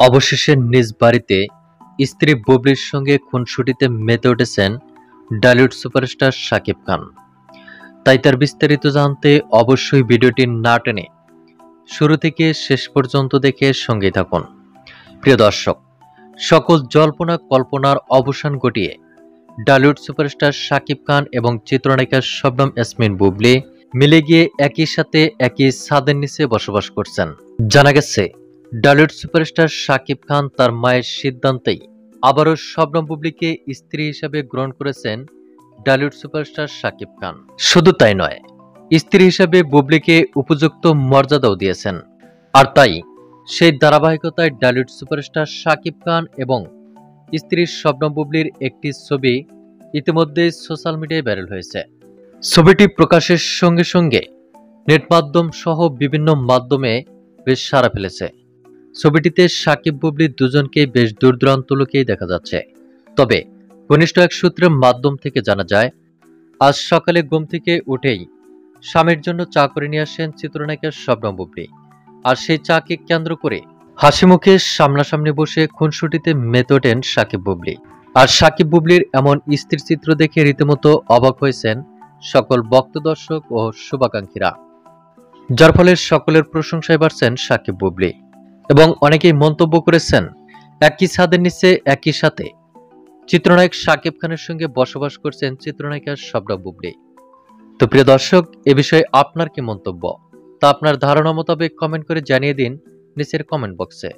অবশেষে নিজ বাড়িতে স্ত্রী বুবলির সঙ্গে খুনসুটিতে মেতে উঠেছেন ডালিউড সুপারস্টার শাকিব খান। তাই তার বিস্তারিত জানতে অবশ্যই ভিডিওটি না টেনে শুরু থেকে শেষ পর্যন্ত দেখে সঙ্গেই থাকুন। প্রিয় দর্শক, সকল জল্পনা কল্পনার অবসান ঘটিয়ে ডালিউড সুপারস্টার শাকিব খান এবং চিত্রনায়িকা শবনম ইয়াসমিন বুবলি মিলে গিয়ে একই সাথে একই ছাদের নিচে বসবাস করছেন। জানা গেছে, ডালিউড সুপারস্টার শাকিব খান তার মায়ের সিদ্ধান্তেই আবারও শবনম বুবলিকে স্ত্রী হিসেবে গ্রহণ করেছেন ডালিউড সুপারস্টার শাকিব খান। শুধু তাই নয়, স্ত্রী হিসেবে বুবলিকে উপযুক্ত মর্যাদাও দিয়েছেন। আর তাই সেই ধারাবাহিকতায় ডালিউড সুপারস্টার শাকিব খান এবং স্ত্রী শবনম বুবলির একটি ছবি ইতিমধ্যে সোশ্যাল মিডিয়ায় ভাইরাল হয়েছে। ছবিটি প্রকাশের সঙ্গে সঙ্গে নেট মাধ্যম সহ বিভিন্ন মাধ্যমে বেশ সাড়া ফেলেছে। ছবিটিতে শাকিব বুবলি দুজনকেই বেশ দূর দূরান্ত লোকেই দেখা যাচ্ছে। তবে ঘনিষ্ঠ এক সূত্রের মাধ্যম থেকে জানা যায়, আজ সকালে ঘুম থেকে উঠেই স্বামীর জন্য চা করে নিয়ে আসেন চিত্রনায়িকা শবনম বুবলি। আর সেই চাকে কেন্দ্র করে হাসি মুখে সামনাসামনি বসে খুনসুটিতে মেতে ওঠেন শাকিব বুবলি। আর শাকিব বুবলির এমন স্থির চিত্র দেখে রীতিমতো অবাক হয়েছেন সকল ভক্ত দর্শক ও শুভাকাঙ্ক্ষীরা, যার ফলে সকলের প্রশংসায় বাড়ছেন শাকিব বুবলি। এবং অনেকেই মন্তব্য করেছেন, একই ছাদের নিচে একই সাথে চিত্রনায়ক শাকিব খানের সঙ্গে বসবাস করছেন চিত্রনায়িকা শবনম বুবলি। তো প্রিয় দর্শক, এ বিষয়ে আপনার কি মন্তব্য তা আপনার ধারণা মোতাবেক কমেন্ট করে জানিয়ে দিন নিচের কমেন্ট বক্সে।